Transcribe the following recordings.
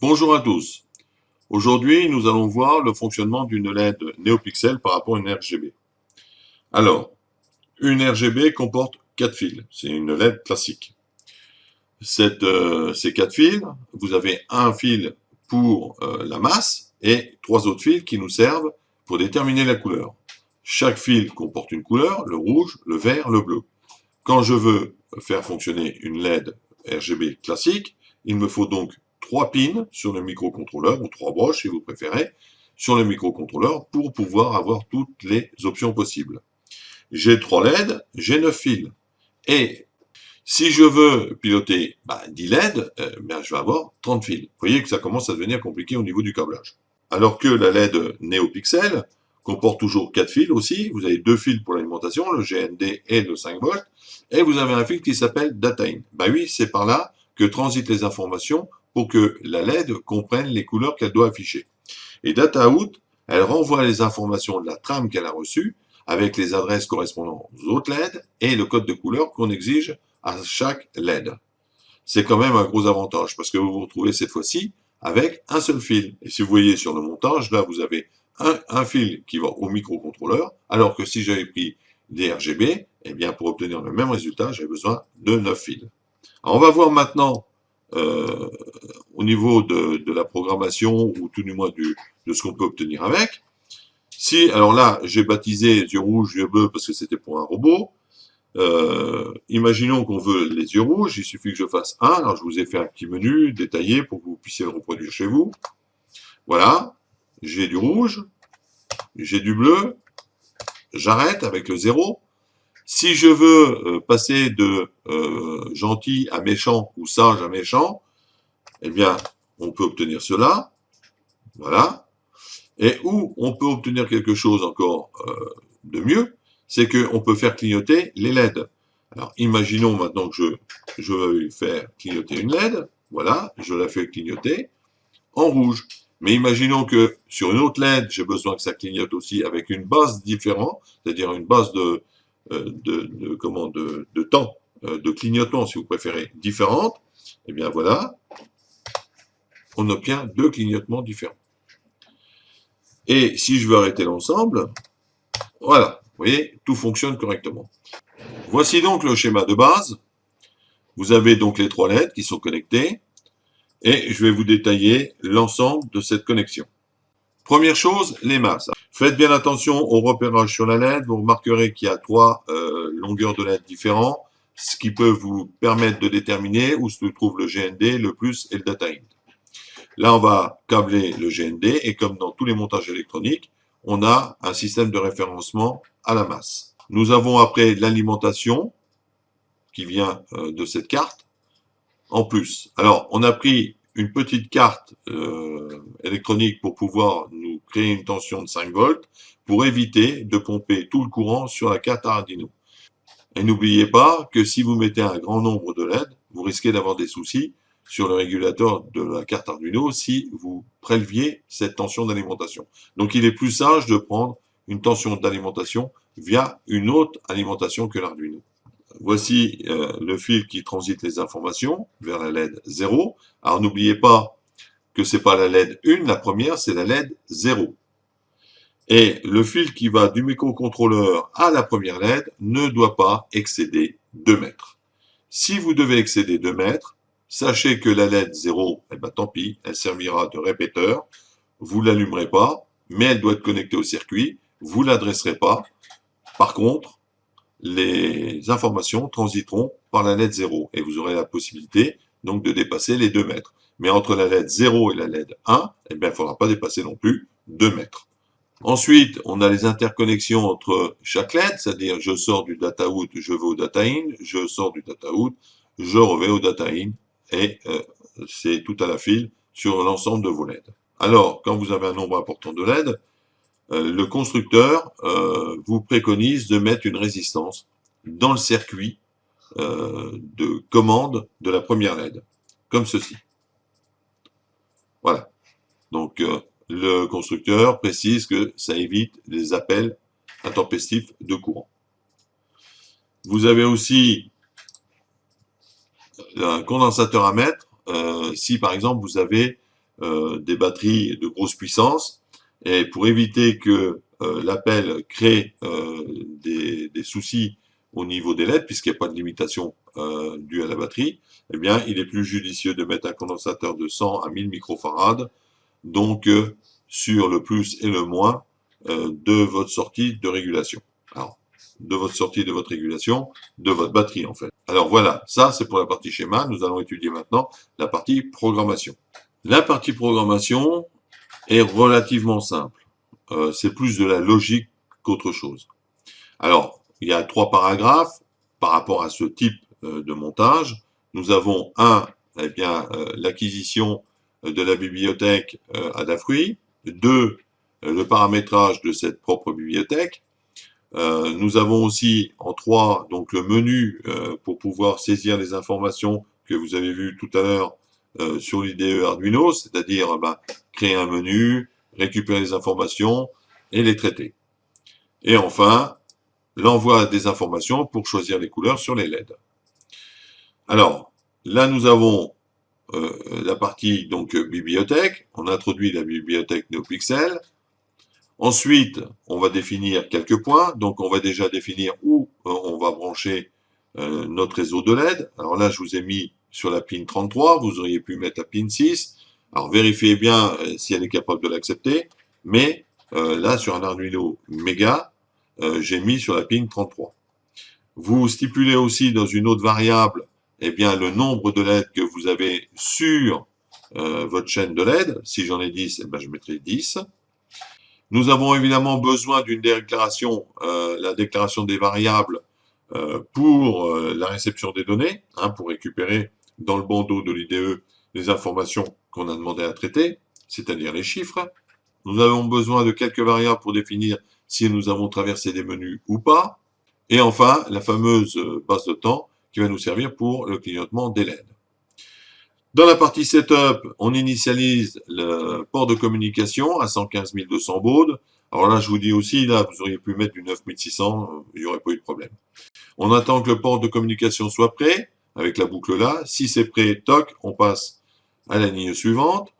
Bonjour à tous. Aujourd'hui, nous allons voir le fonctionnement d'une LED NeoPixel par rapport à une RGB. Alors, une RGB comporte 4 fils. C'est une LED classique. Ces 4 fils, vous avez un fil pour la masse et 3 autres fils qui nous servent pour déterminer la couleur. Chaque fil comporte une couleur, le rouge, le vert, le bleu. Quand je veux faire fonctionner une LED RGB classique, il me faut donc 3 pins sur le microcontrôleur, ou 3 broches si vous préférez, sur le microcontrôleur pour pouvoir avoir toutes les options possibles. J'ai 3 LED, j'ai 9 fils. Et si je veux piloter 10 LED, je vais avoir 30 fils. Vous voyez que ça commence à devenir compliqué au niveau du câblage. Alors que la LED NeoPixel comporte toujours 4 fils aussi. Vous avez 2 fils pour l'alimentation, le GND et le 5 volts. Et vous avez un fil qui s'appelle Data In. Oui, c'est par là que transitent les informations pour que la LED comprenne les couleurs qu'elle doit afficher. Et Data Out, elle renvoie les informations de la trame qu'elle a reçue avec les adresses correspondant aux autres LED et le code de couleur qu'on exige à chaque LED. C'est quand même un gros avantage parce que vous vous retrouvez cette fois-ci avec un seul fil. Et si vous voyez sur le montage, là vous avez un fil qui va au microcontrôleur, alors que si j'avais pris des RGB, pour obtenir le même résultat, j'ai besoin de 9 fils. Alors on va voir maintenant au niveau de la programmation, ou tout du moins de ce qu'on peut obtenir avec. Alors là, j'ai baptisé yeux rouges, yeux bleus, parce que c'était pour un robot. Imaginons qu'on veut les yeux rouges, il suffit que je fasse un. Alors je vous ai fait un petit menu détaillé pour que vous puissiez le reproduire chez vous. Voilà, j'ai du rouge, j'ai du bleu, j'arrête avec le 0. Si je veux passer de gentil à méchant ou sage à méchant, on peut obtenir cela. Voilà. Et où on peut obtenir quelque chose encore de mieux, c'est qu'on peut faire clignoter les LED. Alors, imaginons maintenant que je veux faire clignoter une LED. Voilà, je la fais clignoter en rouge. Mais imaginons que sur une autre LED, j'ai besoin que ça clignote aussi avec une base différente, c'est-à-dire une base de temps de clignotement, si vous préférez, différente. Voilà, on obtient 2 clignotements différents. Et si je veux arrêter l'ensemble, voilà, vous voyez, tout fonctionne correctement. Voici donc le schéma de base. Vous avez donc les 3 LED qui sont connectés, et je vais vous détailler l'ensemble de cette connexion. Première chose, les masses. Faites bien attention au repérage sur la LED. Vous remarquerez qu'il y a 3 longueurs de LED différents, ce qui peut vous permettre de déterminer où se trouve le GND, le plus et le Data In. Là, on va câbler le GND, et comme dans tous les montages électroniques, on a un système de référencement à la masse. Nous avons après l'alimentation qui vient de cette carte en plus. Alors, on a pris une petite carte électronique pour pouvoir nous créer une tension de 5 volts pour éviter de pomper tout le courant sur la carte Arduino. Et n'oubliez pas que si vous mettez un grand nombre de LED, vous risquez d'avoir des soucis sur le régulateur de la carte Arduino si vous préleviez cette tension d'alimentation. Donc il est plus sage de prendre une tension d'alimentation via une autre alimentation que l'Arduino. Voici le fil qui transite les informations vers la LED 0. Alors n'oubliez pas que c'est pas la LED 1, la première, c'est la LED 0. Et le fil qui va du microcontrôleur à la première LED ne doit pas excéder 2 mètres. Si vous devez excéder 2 mètres, sachez que la LED 0, tant pis, elle servira de répéteur. Vous ne l'allumerez pas, mais elle doit être connectée au circuit. Vous ne l'adresserez pas. Par contre, les informations transiteront par la LED 0 et vous aurez la possibilité donc de dépasser les 2 mètres. Mais entre la LED 0 et la LED 1, il ne faudra pas dépasser non plus 2 mètres. Ensuite, on a les interconnexions entre chaque LED, c'est-à-dire je sors du Data Out, je vais au Data In, je sors du Data Out, je reviens au Data In, et c'est tout à la file sur l'ensemble de vos LED. Alors, quand vous avez un nombre important de LED, le constructeur vous préconise de mettre une résistance dans le circuit de commande de la première LED, comme ceci. Voilà. Donc, le constructeur précise que ça évite les appels intempestifs de courant. Vous avez aussi un condensateur à mettre si par exemple vous avez des batteries de grosse puissance, et pour éviter que l'appel crée des soucis au niveau des LED, puisqu'il n'y a pas de limitation due à la batterie, eh bien, il est plus judicieux de mettre un condensateur de 100 à 1000 microfarads, donc sur le plus et le moins de votre sortie de régulation. Alors, de votre sortie de votre régulation, de votre batterie en fait. Alors voilà, ça c'est pour la partie schéma. Nous allons étudier maintenant la partie programmation. La partie programmation est relativement simple. C'est plus de la logique qu'autre chose. Alors, il y a 3 paragraphes par rapport à ce type de montage. Nous avons eh bien, l'acquisition de la bibliothèque Adafruit. 2, le paramétrage de cette propre bibliothèque. Nous avons aussi en 3 donc le menu pour pouvoir saisir les informations que vous avez vues tout à l'heure sur l'IDE Arduino, c'est-à-dire créer un menu, récupérer les informations et les traiter. Et enfin, l'envoi des informations pour choisir les couleurs sur les LED. Alors, là nous avons la partie donc bibliothèque. On introduit la bibliothèque NeoPixel. Ensuite, on va définir quelques points. Donc, on va déjà définir où on va brancher notre réseau de LED. Alors là, je vous ai mis sur la pin 33. Vous auriez pu mettre la pin 6. Alors, vérifiez bien si elle est capable de l'accepter. Mais là, sur un Arduino Mega, j'ai mis sur la pin 33. Vous stipulez aussi dans une autre variable eh bien, le nombre de LED que vous avez sur votre chaîne de LED. Si j'en ai 10, eh ben, je mettrai 10. Nous avons évidemment besoin d'une déclaration, la déclaration des variables pour la réception des données, pour récupérer dans le bandeau de l'IDE les informations qu'on a demandé à traiter, c'est-à-dire les chiffres. Nous avons besoin de quelques variables pour définir si nous avons traversé des menus ou pas. Et enfin, la fameuse base de temps qui va nous servir pour le clignotement des LED. Dans la partie Setup, on initialise le port de communication à 115 200 bauds. Alors là, je vous dis aussi, là, vous auriez pu mettre du 9600, il n'y aurait pas eu de problème. On attend que le port de communication soit prêt, avec la boucle là. Si c'est prêt, toc, on passe à la ligne suivante.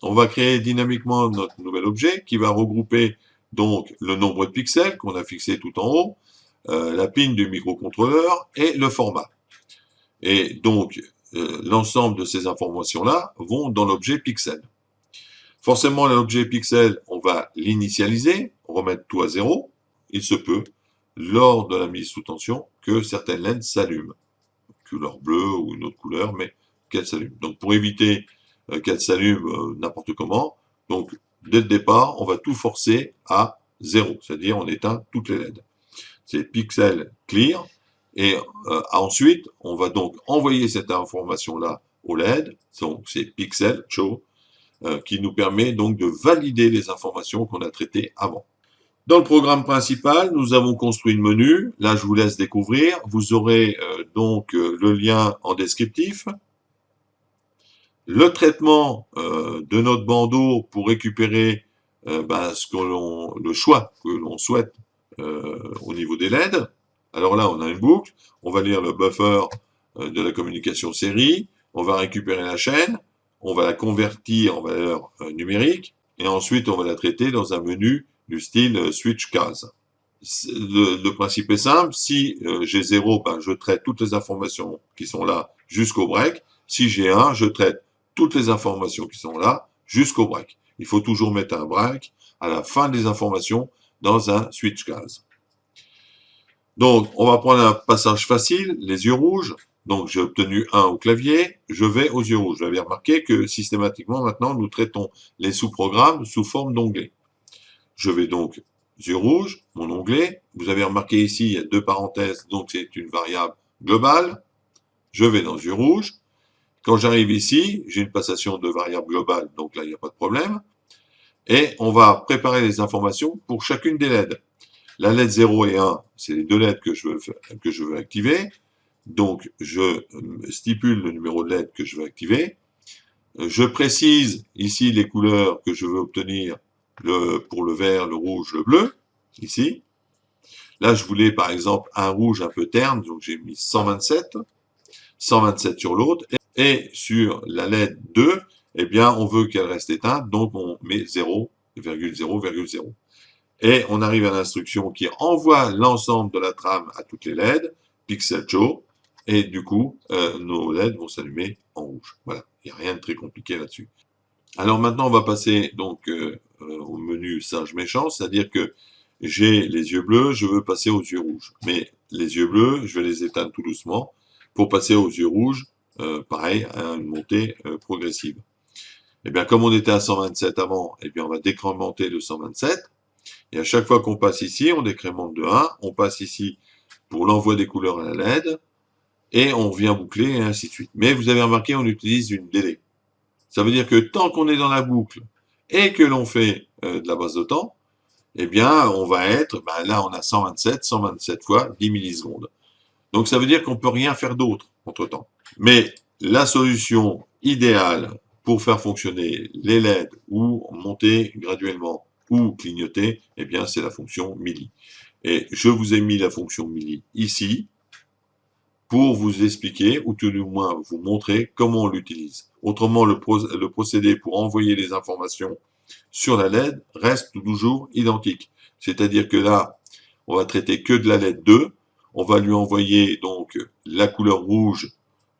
On va créer dynamiquement notre nouvel objet qui va regrouper donc le nombre de pixels qu'on a fixé tout en haut, la pin du microcontrôleur et le format. Et donc, l'ensemble de ces informations-là vont dans l'objet pixel. Forcément, l'objet pixel, on va l'initialiser, remettre tout à 0. Il se peut, lors de la mise sous tension, que certaines LED s'allument. Couleur bleue ou une autre couleur, mais qu'elles s'allument. Donc, pour éviter qu'elles s'allument n'importe comment, donc, dès le départ, on va tout forcer à 0. C'est-à-dire, on éteint toutes les LED. C'est pixel clear. Et ensuite, on va donc envoyer cette information-là au LED, donc c'est pixel show, qui nous permet donc de valider les informations qu'on a traitées avant. Dans le programme principal, nous avons construit le menu. Là, je vous laisse découvrir. Vous aurez donc le lien en descriptif. Le traitement de notre bandeau pour récupérer le choix que l'on souhaite au niveau des LED. Alors là, on a une boucle, on va lire le buffer de la communication série, on va récupérer la chaîne, on va la convertir en valeur numérique, et ensuite on va la traiter dans un menu du style switch case. Le principe est simple, si j'ai 0, je traite toutes les informations qui sont là jusqu'au break. Si j'ai 1, je traite toutes les informations qui sont là jusqu'au break. Il faut toujours mettre un break à la fin des informations dans un switch case. Donc, on va prendre un passage facile, les yeux rouges. Donc, j'ai obtenu 1 au clavier, je vais aux yeux rouges. Vous avez remarqué que systématiquement, maintenant, nous traitons les sous-programmes sous forme d'onglets. Je vais donc yeux rouges, mon onglet. Vous avez remarqué ici, il y a 2 parenthèses, donc c'est une variable globale. Je vais dans yeux rouges. Quand j'arrive ici, j'ai une passation de variable globale, donc là, il n'y a pas de problème. Et on va préparer les informations pour chacune des LED. La LED 0 et 1, c'est les 2 LED que je veux activer. Donc, je stipule le numéro de LED que je veux activer. Je précise ici les couleurs que je veux obtenir pour le vert, le rouge, le bleu, ici. Là, je voulais, par exemple, un rouge un peu terne, donc j'ai mis 127. 127 sur l'autre. Et sur la LED 2, eh bien, on veut qu'elle reste éteinte, donc on met 0,0,0. Et on arrive à l'instruction qui envoie l'ensemble de la trame à toutes les LED, pixel show, et du coup, nos LED vont s'allumer en rouge. Voilà, il n'y a rien de très compliqué là-dessus. Alors maintenant, on va passer donc au menu sage méchant, c'est-à-dire que j'ai les yeux bleus, je veux passer aux yeux rouges. Mais les yeux bleus, je vais les éteindre tout doucement pour passer aux yeux rouges, pareil, à une montée progressive. Et bien, comme on était à 127 avant, eh bien, on va décrémenter de 127. Et à chaque fois qu'on passe ici, on décrémente de 1. On passe ici pour l'envoi des couleurs à la LED. Et on vient boucler et ainsi de suite. Mais vous avez remarqué, on utilise une délai. Ça veut dire que tant qu'on est dans la boucle et que l'on fait de la base de temps, eh bien, on va être, là, on a 127 fois 10 millisecondes. Donc, ça veut dire qu'on ne peut rien faire d'autre entre-temps. Mais la solution idéale pour faire fonctionner les LED ou monter graduellement ou clignoter, eh bien, c'est la fonction milli. Et je vous ai mis la fonction milli ici pour vous expliquer, ou tout du moins vous montrer comment on l'utilise. Autrement, le procédé pour envoyer les informations sur la LED reste toujours identique. C'est-à-dire que là, on va traiter que de la LED 2, on va lui envoyer donc la couleur rouge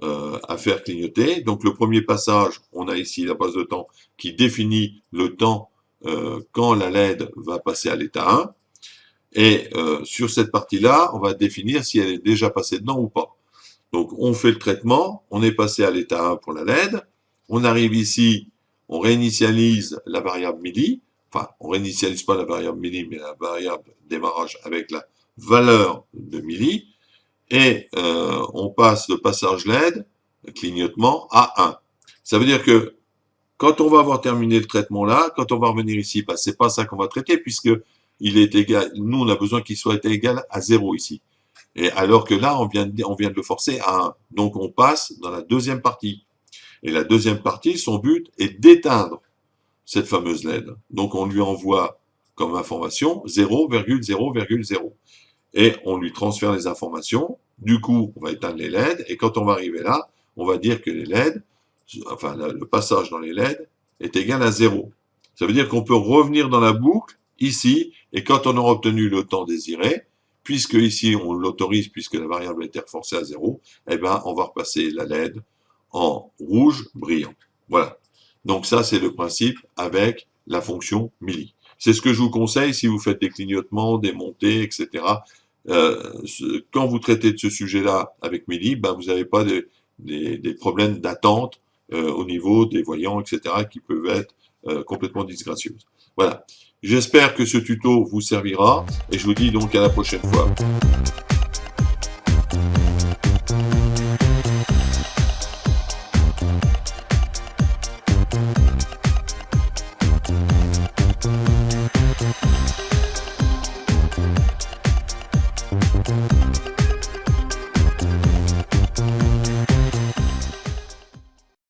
à faire clignoter. Donc le premier passage, on a ici la base de temps qui définit le temps quand la LED va passer à l'état 1. Et sur cette partie-là, on va définir si elle est déjà passée dedans ou pas. Donc on fait le traitement, on est passé à l'état 1 pour la LED, on arrive ici, on réinitialise la variable milli, enfin on réinitialise pas la variable milli, mais la variable démarrage avec la valeur de milli, et on passe le passage LED, le clignotement, à 1. Ça veut dire que quand on va avoir terminé le traitement là, quand on va revenir ici, c'est pas ça qu'on va traiter, puisque il est égal, nous on a besoin qu'il soit égal à 0 ici. Et alors que là, on vient de le forcer à 1. Donc on passe dans la deuxième partie. Et la deuxième partie, son but est d'éteindre cette fameuse LED. Donc on lui envoie comme information 0,0,0. Et on lui transfère les informations. Du coup, on va éteindre les LED. Et quand on va arriver là, on va dire que les LED, enfin le passage dans les LED, est égal à 0. Ça veut dire qu'on peut revenir dans la boucle, ici, et quand on aura obtenu le temps désiré, puisque ici on l'autorise, puisque la variable a été reforcée à 0, eh ben on va repasser la LED en rouge brillant. Voilà. Donc ça, c'est le principe avec la fonction milli. C'est ce que je vous conseille si vous faites des clignotements, des montées, etc. Quand vous traitez de ce sujet-là avec milli, ben vous n'avez pas des problèmes d'attente au niveau des voyants, etc., qui peuvent être complètement disgracieuses. Voilà. J'espère que ce tuto vous servira et je vous dis donc à la prochaine fois.